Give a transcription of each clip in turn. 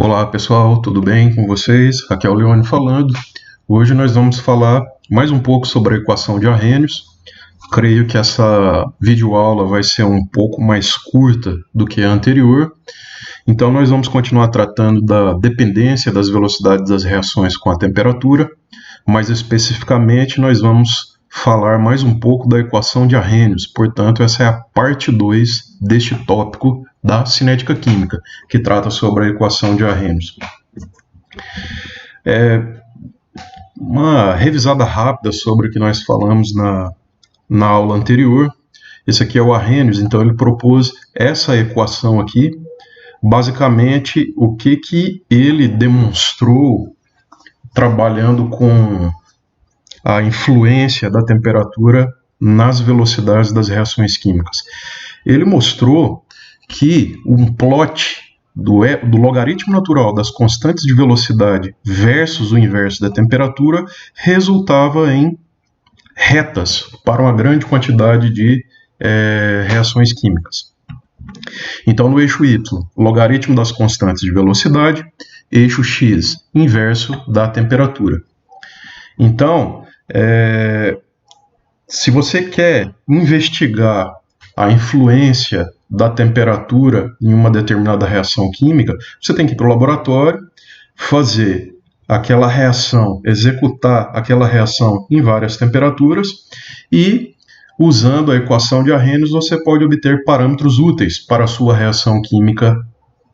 Olá pessoal, tudo bem com vocês? Aqui é o Leone falando. Hoje nós vamos falar mais um pouco sobre a equação de Arrhenius. Creio que essa videoaula vai ser um pouco mais curta do que a anterior. Então nós vamos continuar tratando da dependência das velocidades das reações com a temperatura. Mais especificamente nós vamos falar mais um pouco da equação de Arrhenius. Portanto, essa é a parte 2 deste tópico da cinética química, que trata sobre a equação de Arrhenius. Uma revisada rápida sobre o que nós falamos na aula anterior. Esse aqui é o Arrhenius, então ele propôs essa equação aqui. Basicamente, o que ele demonstrou trabalhando com a influência da temperatura nas velocidades das reações químicas. Ele mostrou que um plot do logaritmo natural das constantes de velocidade versus o inverso da temperatura resultava em retas para uma grande quantidade de reações químicas. Então, no eixo y, logaritmo das constantes de velocidade, eixo x, inverso da temperatura. Então, se você quer investigar a influência da temperatura em uma determinada reação química, você tem que ir para o laboratório, fazer aquela reação, executar aquela reação em várias temperaturas e, usando a equação de Arrhenius, você pode obter parâmetros úteis para a sua reação química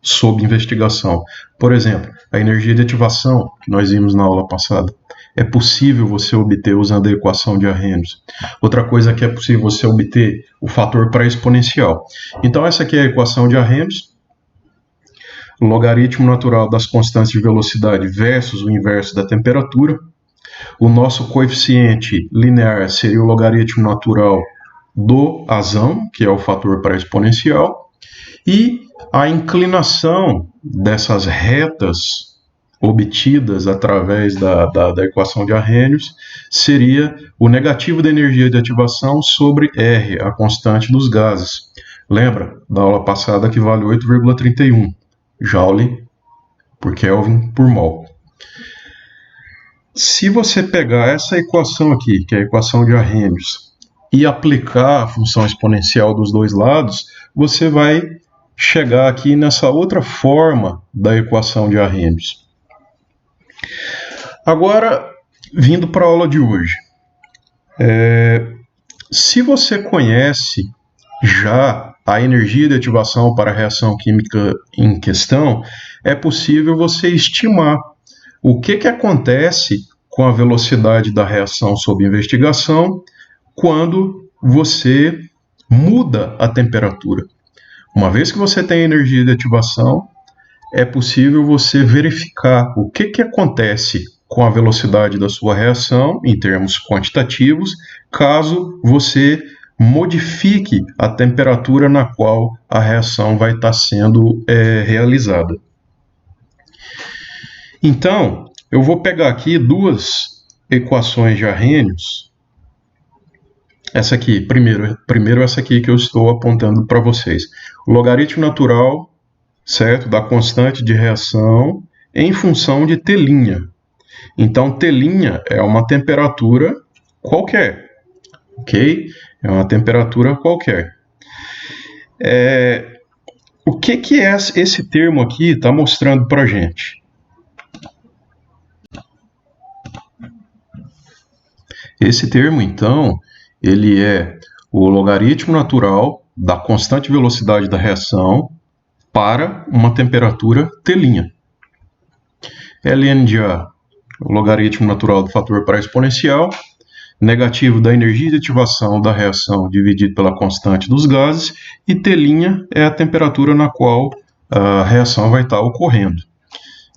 sob investigação. Por exemplo, a energia de ativação, que nós vimos na aula passada. É possível você obter usando a equação de Arrhenius. Outra coisa que é possível você obter o fator pré-exponencial. Então essa aqui é a equação de Arrhenius. Logaritmo natural das constantes de velocidade versus o inverso da temperatura. O nosso coeficiente linear seria o logaritmo natural do azão, que é o fator pré-exponencial. E a inclinação dessas retas obtidas através da equação de Arrhenius seria o negativo da energia de ativação sobre R, a constante dos gases. Lembra da aula passada que vale 8,31 Joule por Kelvin por mol. Se você pegar essa equação aqui, que é a equação de Arrhenius, e aplicar a função exponencial dos dois lados, você vai chegar aqui nessa outra forma da equação de Arrhenius. Agora, vindo para a aula de hoje, se você conhece já a energia de ativação para a reação química em questão, é possível você estimar o que acontece com a velocidade da reação sob investigação quando você muda a temperatura. Uma vez que você tem energia de ativação, é possível você verificar o que acontece com a velocidade da sua reação, em termos quantitativos, caso você modifique a temperatura na qual a reação vai estar sendo realizada. Então, eu vou pegar aqui duas equações de Arrhenius. Essa aqui, primeiro essa aqui que eu estou apontando para vocês. O logaritmo natural, certo, da constante de reação em função de T'. Então, T' é uma temperatura qualquer, ok? É uma temperatura qualquer. O que esse termo aqui está mostrando para a gente? Esse termo, então, ele é o logaritmo natural da constante velocidade da reação para uma temperatura T'. ln de A, o logaritmo natural do fator pré-exponencial, negativo da energia de ativação da reação dividido pela constante dos gases, e T' é a temperatura na qual a reação vai estar ocorrendo.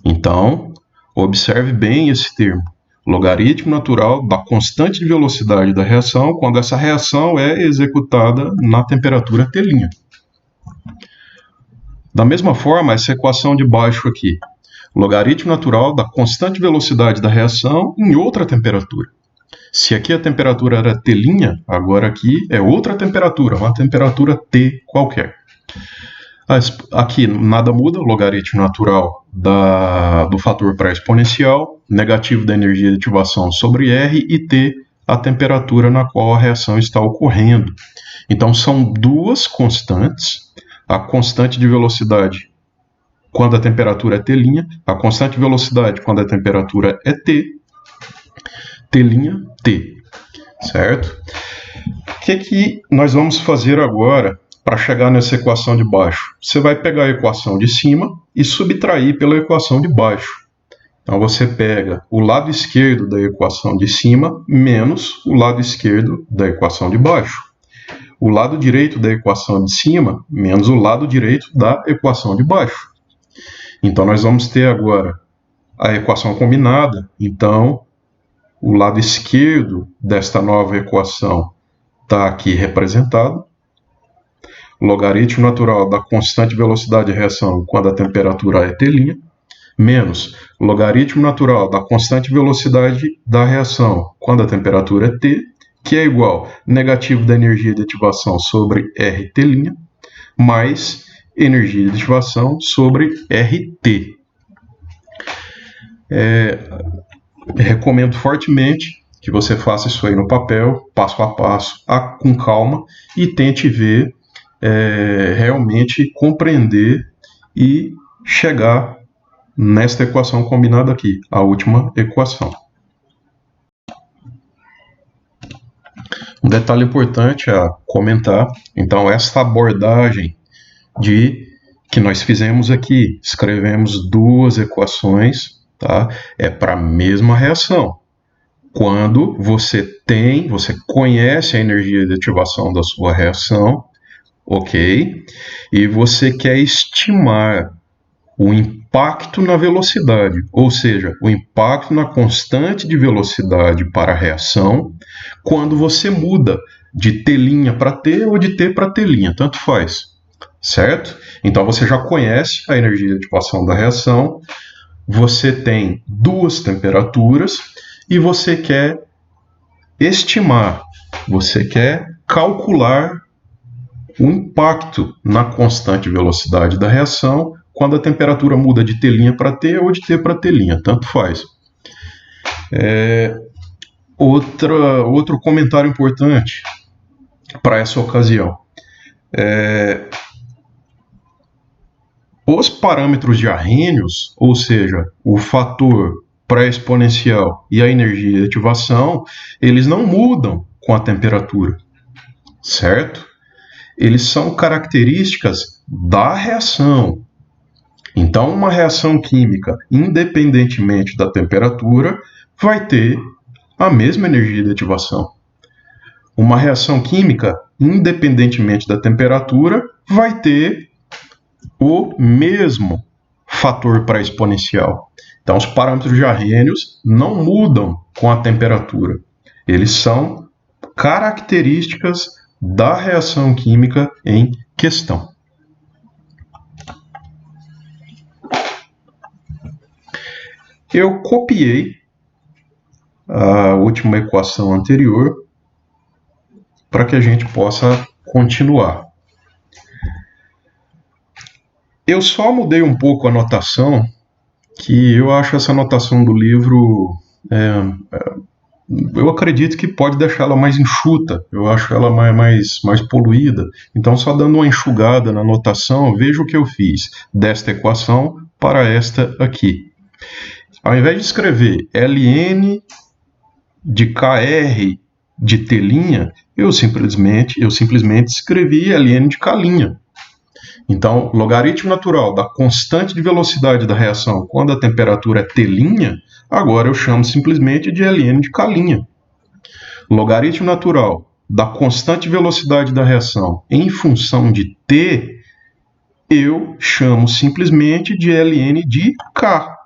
Então, observe bem esse termo. Logaritmo natural da constante de velocidade da reação quando essa reação é executada na temperatura T'. Da mesma forma, essa equação de baixo aqui. Logaritmo natural da constante de velocidade da reação em outra temperatura. Se aqui a temperatura era T', agora aqui é outra temperatura, uma temperatura T qualquer. Aqui nada muda, o logaritmo natural do fator pré-exponencial, negativo da energia de ativação sobre R e T, a temperatura na qual a reação está ocorrendo. Então são duas constantes, a constante de velocidade quando a temperatura é T', a constante de velocidade quando a temperatura é T', T', certo? O que nós vamos fazer agora para chegar nessa equação de baixo? Você vai pegar a equação de cima e subtrair pela equação de baixo. Então você pega o lado esquerdo da equação de cima menos o lado esquerdo da equação de baixo. O lado direito da equação de cima menos o lado direito da equação de baixo. Então nós vamos ter agora a equação combinada. Então o lado esquerdo desta nova equação está aqui representado. Logaritmo natural da constante velocidade de reação quando a temperatura é T', menos logaritmo natural da constante velocidade da reação quando a temperatura é T, que é igual a negativo da energia de ativação sobre RT', mais energia de ativação sobre RT. Recomendo fortemente que você faça isso aí no papel, passo a passo, com calma, e tente ver, realmente compreender e chegar nesta equação combinada aqui, a última equação. Um detalhe importante a comentar, então, essa abordagem que nós fizemos aqui, escrevemos duas equações, tá? É para a mesma reação. Quando você conhece a energia de ativação da sua reação, ok? E você quer estimar o impacto na velocidade, ou seja, o impacto na constante de velocidade para a reação, quando você muda de T' para T ou de T para T', tanto faz, certo? Então você já conhece a energia de ativação da reação, você tem duas temperaturas e você quer estimar, você quer calcular o impacto na constante velocidade da reação quando a temperatura muda de T' para T ou de T para T', tanto faz. Outro comentário importante para essa ocasião. Os parâmetros de Arrhenius, ou seja, o fator pré-exponencial e a energia de ativação, eles não mudam com a temperatura, certo? Eles são características da reação. Então, uma reação química, independentemente da temperatura, vai ter a mesma energia de ativação. Uma reação química, independentemente da temperatura, vai ter o mesmo fator pré-exponencial. Então, os parâmetros de Arrhenius não mudam com a temperatura. Eles são características da reação química em questão. Eu copiei a última equação anterior para que a gente possa continuar. Eu só mudei um pouco a notação, que eu acho essa notação do livro, eu acredito que pode deixá-la mais enxuta, eu acho ela mais poluída. Então, só dando uma enxugada na notação, veja o que eu fiz desta equação para esta aqui. Ao invés de escrever ln de kr de t', eu simplesmente escrevi ln de k'. Então, logaritmo natural da constante de velocidade da reação quando a temperatura é T', agora eu chamo simplesmente de ln de k'. Logaritmo natural da constante de velocidade da reação em função de T, eu chamo simplesmente de ln de k,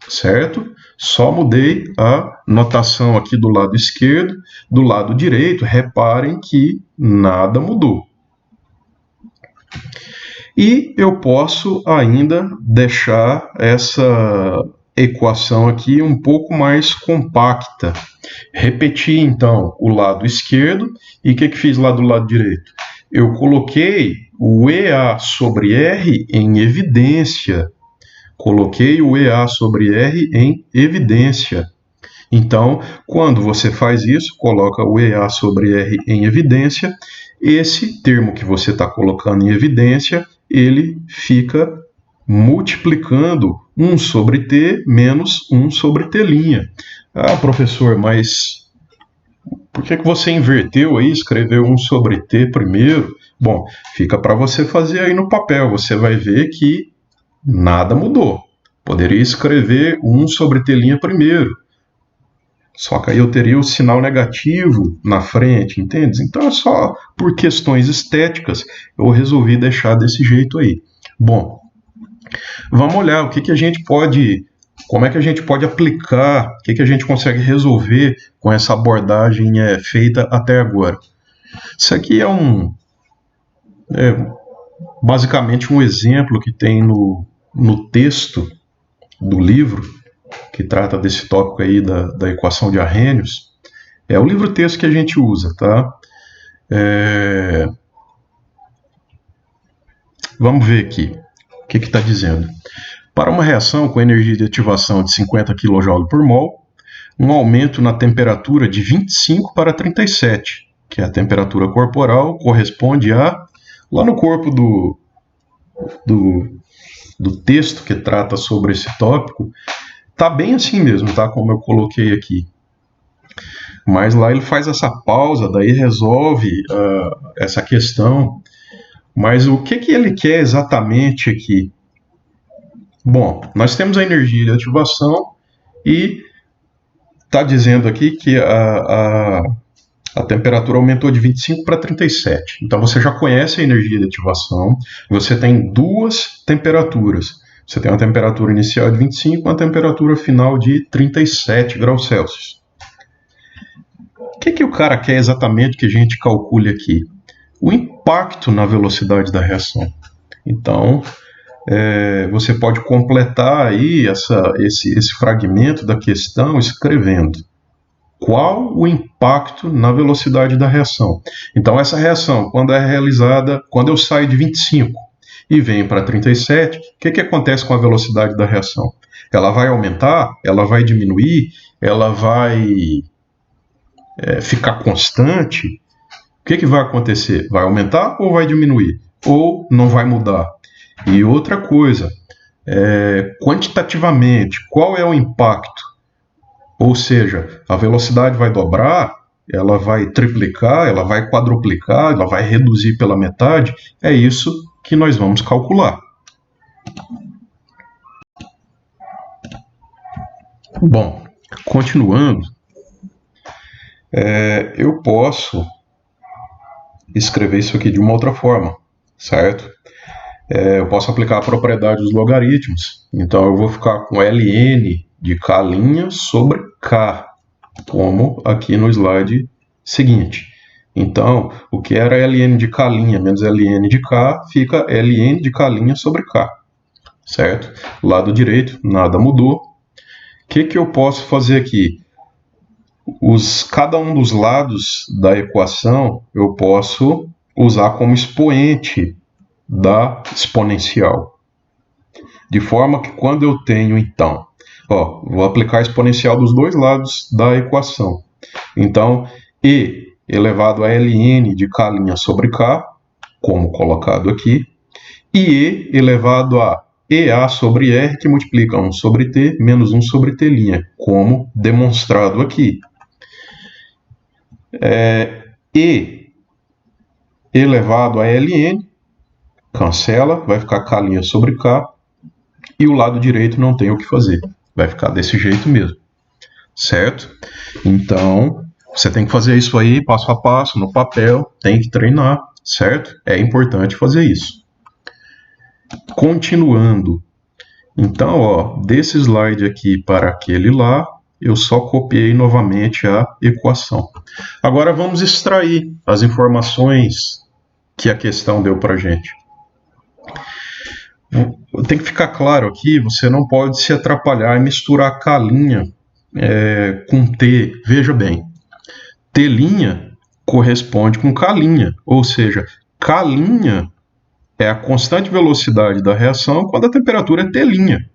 certo? Só mudei a notação aqui do lado esquerdo, do lado direito, reparem que nada mudou. E eu posso ainda deixar essa equação aqui um pouco mais compacta. Repeti, então, o lado esquerdo. E o que fiz lá do lado direito? eu coloquei o EA sobre R em evidência. Coloquei o EA sobre R em evidência. Então, quando você faz isso, coloca o EA sobre R em evidência, esse termo que você está colocando em evidência, ele fica multiplicando 1 sobre T menos 1 sobre T'. Ah, professor, mas por que você inverteu aí, escreveu 1 sobre T primeiro? Bom, fica para você fazer aí no papel, você vai ver que nada mudou. Poderia escrever 1 sobre T' primeiro, só que aí eu teria o sinal negativo na frente, entende? Então é só por questões estéticas eu resolvi deixar desse jeito aí. Bom, vamos olhar o que a gente pode, como é que a gente pode aplicar, o que a gente consegue resolver com essa abordagem feita até agora. Isso aqui é basicamente um exemplo que tem no texto do livro, que trata desse tópico aí da equação de Arrhenius. É o livro-texto que a gente usa, tá? Vamos ver aqui o que está dizendo. Para uma reação com energia de ativação de 50 kJ por mol, um aumento na temperatura de 25 para 37, que é a temperatura corporal, corresponde a, lá no corpo do texto que trata sobre esse tópico, tá bem assim mesmo, tá? Como eu coloquei aqui. Mas lá ele faz essa pausa, daí resolve essa questão. Mas o que ele quer exatamente aqui? Bom, nós temos a energia de ativação e está dizendo aqui que a temperatura aumentou de 25 para 37. Então você já conhece a energia de ativação, você tem duas temperaturas. Você tem uma temperatura inicial de 25 e uma temperatura final de 37 graus Celsius. O que o cara quer exatamente que a gente calcule aqui? O impacto na velocidade da reação. Então, você pode completar aí esse fragmento da questão escrevendo qual o impacto na velocidade da reação. Então, essa reação, quando é realizada, quando eu saio de 25 e venho para 37, o que acontece com a velocidade da reação? Ela vai aumentar? Ela vai diminuir? Ela vai ficar constante? O que vai acontecer? Vai aumentar ou vai diminuir? Ou não vai mudar? E outra coisa, quantitativamente, qual é o impacto? Ou seja, a velocidade vai dobrar, ela vai triplicar, ela vai quadruplicar, ela vai reduzir pela metade? É isso que nós vamos calcular. Bom, continuando, eu posso escrever isso aqui de uma outra forma, certo? Eu posso aplicar a propriedade dos logaritmos. Então eu vou ficar com ln de k' sobre k, como aqui no slide seguinte. Então, o que era ln de k' menos ln de k, fica ln de k' sobre k, certo? Lado direito, nada mudou. O que eu posso fazer aqui? Cada um dos lados da equação eu posso usar como expoente da exponencial. De forma que quando eu tenho, então, vou aplicar a exponencial dos dois lados da equação. Então, e elevado a ln de k' sobre k, como colocado aqui, e elevado a EA sobre R, que multiplica 1 sobre T menos 1 sobre T', como demonstrado aqui. E elevado a ln, cancela, vai ficar k' sobre k, e o lado direito não tem o que fazer, vai ficar desse jeito mesmo, certo? Então, você tem que fazer isso aí passo a passo, no papel, tem que treinar, certo? É importante fazer isso. Continuando, então, desse slide aqui para aquele lá, eu só copiei novamente a equação. Agora vamos extrair as informações que a questão deu para a gente. Tem que ficar claro aqui, você não pode se atrapalhar e misturar K' com T. Veja bem, T' corresponde com K', ou seja, K' é a constante velocidade da reação quando a temperatura é T'.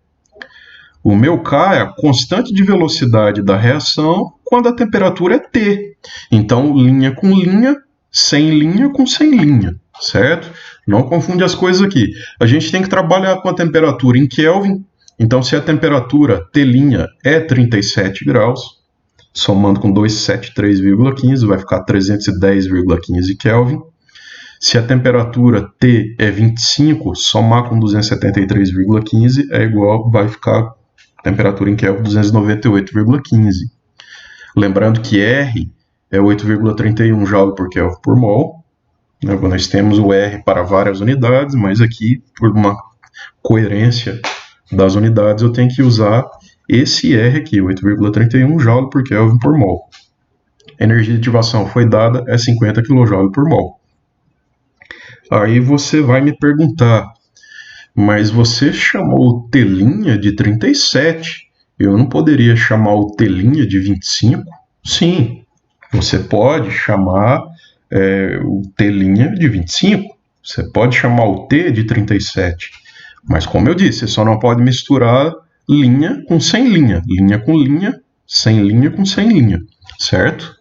O meu K é a constante de velocidade da reação quando a temperatura é T. Então, linha com linha, sem linha com sem linha, certo? Não confunde as coisas aqui. A gente tem que trabalhar com a temperatura em Kelvin. Então, se a temperatura T' é 37 graus, somando com 273,15, vai ficar 310,15 Kelvin. Se a temperatura T é 25, somar com 273,15 é igual, vai ficar temperatura em Kelvin 298,15. Lembrando que R é 8,31 Joule por Kelvin por mol. Nós temos o R para várias unidades, mas aqui, por uma coerência das unidades, eu tenho que usar esse R aqui, 8,31 Joule por Kelvin por mol. A energia de ativação foi dada, é 50 kJ por mol. Aí você vai me perguntar, mas você chamou o T' de 37, eu não poderia chamar o T' de 25? Sim, você pode chamar o T' de 25, você pode chamar o T de 37, mas como eu disse, você só não pode misturar linha com sem linha, linha com linha, sem linha com sem linha, certo?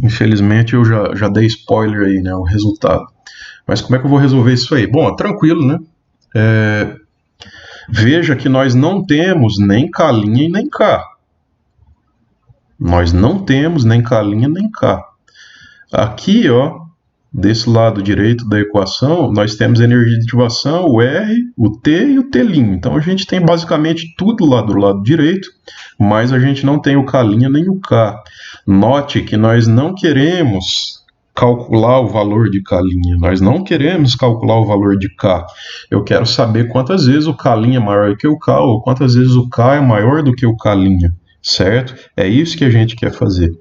Infelizmente eu já dei spoiler aí, né, o resultado. Mas como é que eu vou resolver isso aí? Bom, tranquilo, né? Veja que nós não temos nem K' e nem K. Nós não temos nem K' nem K. Aqui, ó, desse lado direito da equação, nós temos a energia de ativação, o R, o T e o T'. Então a gente tem basicamente tudo lá do lado direito, mas a gente não tem o K' nem o K. Note que nós não queremos calcular o valor de K', nós não queremos calcular o valor de K. Eu quero saber quantas vezes o K' é maior do que o K, ou quantas vezes o K é maior do que o K', certo? É isso que a gente quer fazer.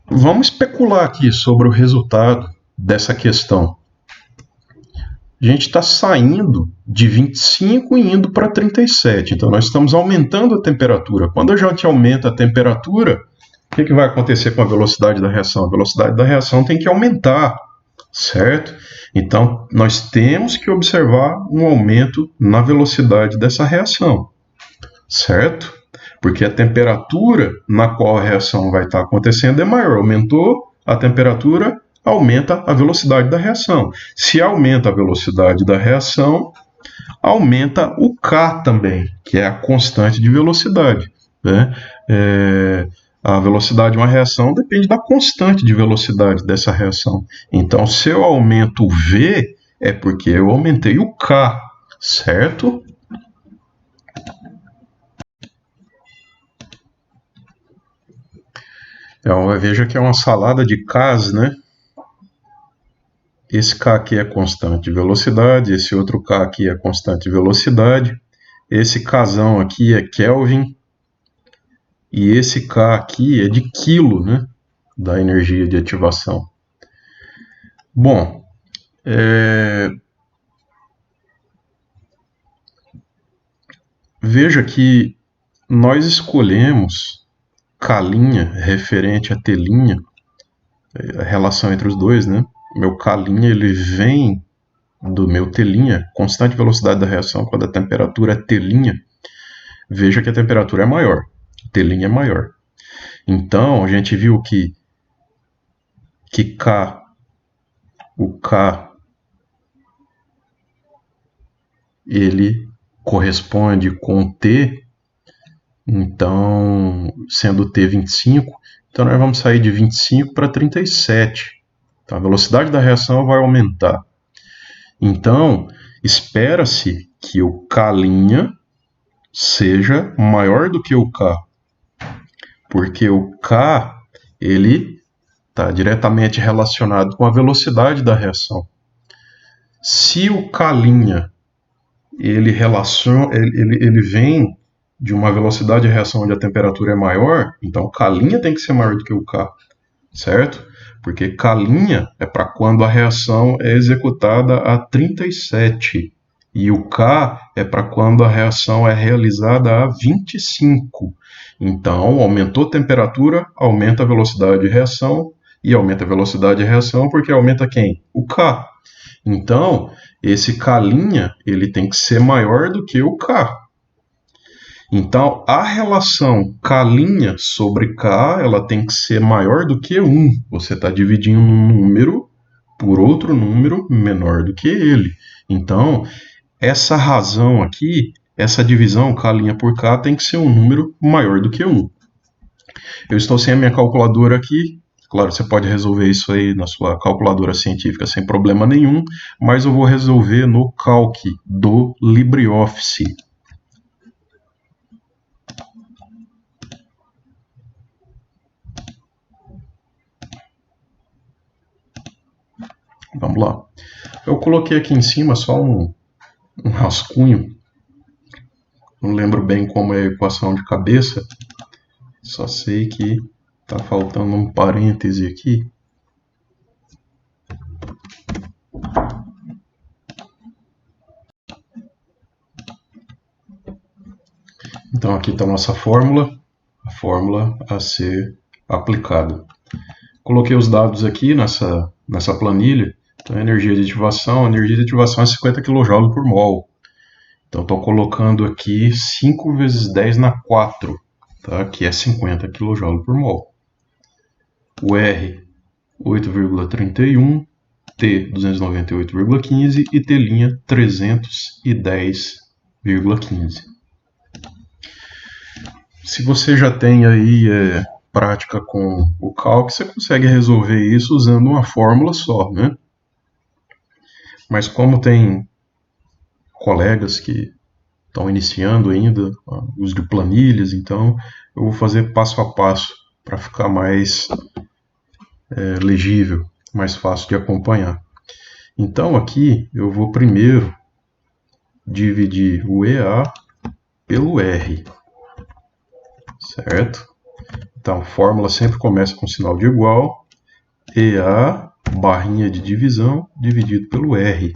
Vamos especular aqui sobre o resultado dessa questão. A gente está saindo de 25 e indo para 37, então nós estamos aumentando a temperatura. Quando a gente aumenta a temperatura, o que vai acontecer com a velocidade da reação? A velocidade da reação tem que aumentar, certo? Então nós temos que observar um aumento na velocidade dessa reação, certo? Porque a temperatura na qual a reação vai estar acontecendo é maior. Aumentou a temperatura, aumenta a velocidade da reação. Se aumenta a velocidade da reação, aumenta o K também, que é a constante de velocidade, né? A velocidade de uma reação depende da constante de velocidade dessa reação. Então, se eu aumento o V, é porque eu aumentei o K, certo? Então, veja que é uma salada de Ks, né? Esse K aqui é constante de velocidade, esse outro K aqui é constante de velocidade, esse Kzão aqui é Kelvin, e esse K aqui é de quilo, né? Da energia de ativação. Bom, veja que nós escolhemos K' referente a T', a relação entre os dois, né? Meu K' ele vem do meu T', constante velocidade da reação quando a temperatura é T'. Veja que a temperatura é maior, T' é maior. Então, a gente viu que o K, ele corresponde com T, então, sendo T 25, então nós vamos sair de 25 para 37. Então, a velocidade da reação vai aumentar. Então, espera-se que o K' seja maior do que o K, porque o K ele está diretamente relacionado com a velocidade da reação. Se o K' ele vem de uma velocidade de reação onde a temperatura é maior, então o K' tem que ser maior do que o K, certo? Porque K' é para quando a reação é executada a 37 E o K é para quando a reação é realizada a 25. Então, aumentou a temperatura, aumenta a velocidade de reação, e aumenta a velocidade de reação porque aumenta quem? O K. Então, esse K', ele tem que ser maior do que o K. Então, a relação K' sobre K, ela tem que ser maior do que 1. Você está dividindo um número por outro número menor do que ele. Então, essa razão aqui, essa divisão K' por K, tem que ser um número maior do que 1. Eu estou sem a minha calculadora aqui. Claro, você pode resolver isso aí na sua calculadora científica sem problema nenhum, mas eu vou resolver no Calc do LibreOffice. Vamos lá. Eu coloquei aqui em cima só um rascunho. Não lembro bem como é a equação de cabeça. Só sei que está faltando um parêntese aqui. Então aqui está a nossa fórmula. A fórmula a ser aplicada. Coloquei os dados aqui nessa planilha. Então, a energia de ativação é 50 kJ por mol. Então, estou colocando aqui 5 vezes 10 na 4, tá? Que é 50 kJ por mol. O R, 8,31, T, 298,15 e T', 310,15. Se você já tem aí prática com o Calc, você consegue resolver isso usando uma fórmula só, né? Mas como tem colegas que estão iniciando ainda o uso de planilhas, então eu vou fazer passo a passo para ficar mais legível, mais fácil de acompanhar. Então aqui eu vou primeiro dividir o EA pelo R, certo? Então a fórmula sempre começa com sinal de igual, EA, barrinha de divisão, dividido pelo R.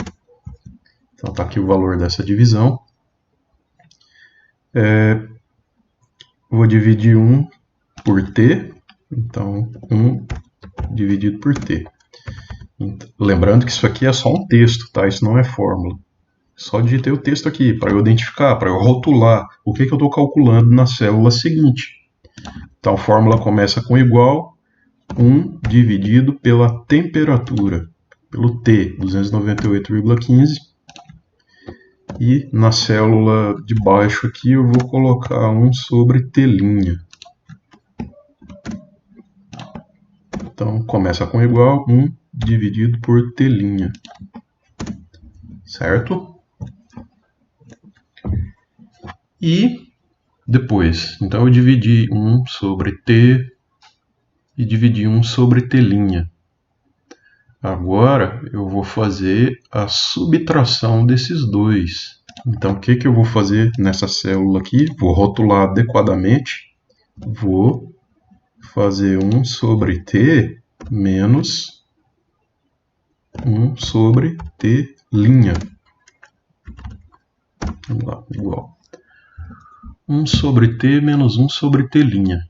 Então está aqui o valor dessa divisão. Vou dividir 1 por T, então 1 dividido por T. Então, lembrando que isso aqui é só um texto, tá? Isso não é fórmula. Só digitei o texto aqui para eu identificar, para eu rotular o que eu estou calculando na célula seguinte. Então a fórmula começa com igual, 1 dividido pela temperatura, pelo T, 298,15. E na célula de baixo aqui eu vou colocar 1 sobre T'. Então começa com igual, 1 dividido por T'. Certo? E depois, então eu dividi 1 sobre T e dividi 1 sobre T'. Agora eu vou fazer a subtração desses dois. Então o que eu vou fazer nessa célula aqui? Vou rotular adequadamente. Vou fazer 1 sobre T menos 1 sobre T'. Vamos lá, igual. 1 sobre T menos 1 sobre T'.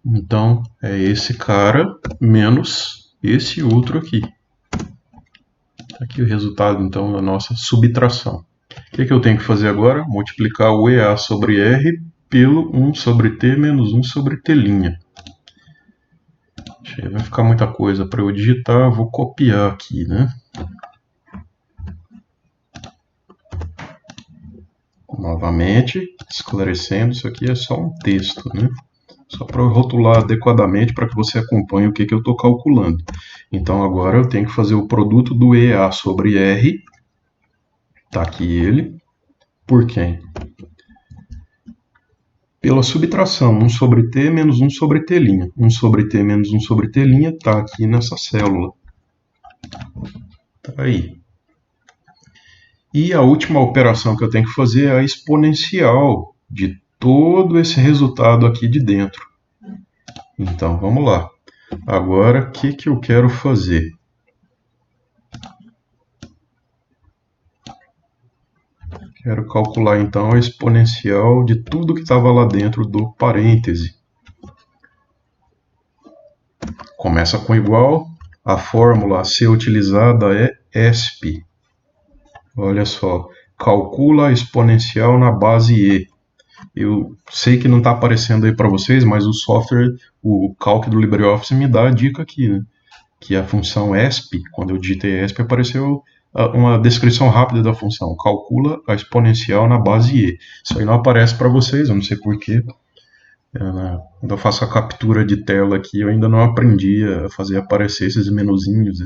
Então é esse cara menos esse outro aqui. Aqui o resultado, então, da nossa subtração. O que eu tenho que fazer agora? Multiplicar o EA sobre R pelo 1 sobre T menos 1 sobre T'. Vai ficar muita coisa para eu digitar, vou copiar aqui, né? Novamente, esclarecendo, isso aqui é só um texto, né? Só para eu rotular adequadamente para que você acompanhe o que eu estou calculando. Então agora eu tenho que fazer o produto do EA sobre R. Está aqui ele. Por quem? Pela subtração, 1 sobre T menos 1 sobre T'. 1 sobre T menos 1 sobre T' está aqui nessa célula. Está aí. E a última operação que eu tenho que fazer é a exponencial de todo esse resultado aqui de dentro. Então, vamos lá. Agora, o que eu quero fazer? Quero calcular então a exponencial de tudo que estava lá dentro do parêntese. Começa com igual, a fórmula a ser utilizada é ESP. Olha só, calcula a exponencial na base E. Eu sei que não está aparecendo aí para vocês, mas o software, o Calc do LibreOffice me dá a dica aqui, né? Que a função ESP, quando eu digitei ESP, apareceu uma descrição rápida da função. Calcula a exponencial na base E. Isso aí não aparece para vocês, eu não sei porquê. Quando eu faço a captura de tela aqui, eu ainda não aprendi a fazer aparecer esses menuzinhos,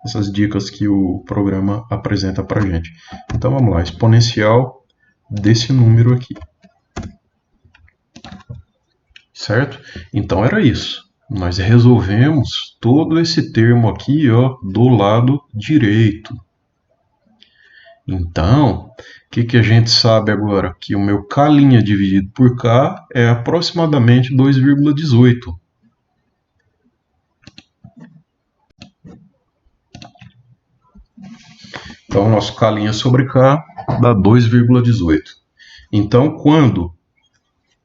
essas dicas que o programa apresenta para gente. Então vamos lá, exponencial desse número aqui. Certo? Então era isso. Nós resolvemos todo esse termo aqui, ó, do lado direito. Então, o que a gente sabe agora? Que o meu K' dividido por K é aproximadamente 2,18. Então, o nosso K' sobre K dá 2,18. Então, quando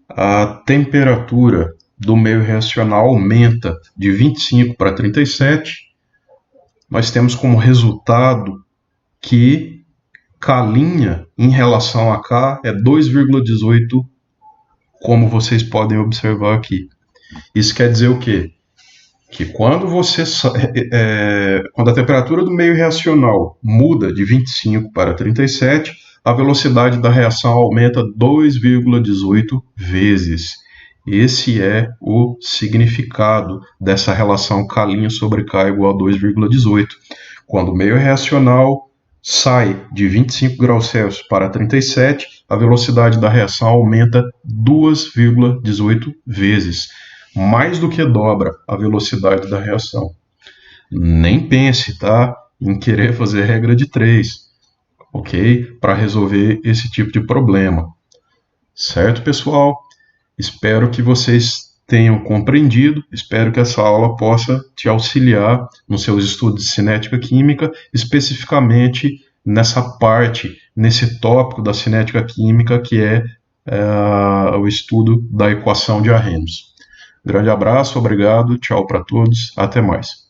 a temperatura do meio reacional aumenta de 25 para 37, nós temos como resultado que K' em relação a K é 2,18, como vocês podem observar aqui. Isso quer dizer o quê? Que quando a temperatura do meio reacional muda de 25 para 37, a velocidade da reação aumenta 2,18 vezes. Esse é o significado dessa relação K' sobre K igual a 2,18. Quando o meio reacional sai de 25 graus Celsius para 37, a velocidade da reação aumenta 2,18 vezes, mais do que dobra a velocidade da reação. Nem pense, tá, em querer fazer regra de 3, ok? Para resolver esse tipo de problema. Certo, pessoal? Espero que vocês tenham compreendido, espero que essa aula possa te auxiliar nos seus estudos de cinética química, especificamente nessa parte, nesse tópico da cinética química, que é o estudo da equação de Arrhenius. Grande abraço, obrigado, tchau para todos, até mais.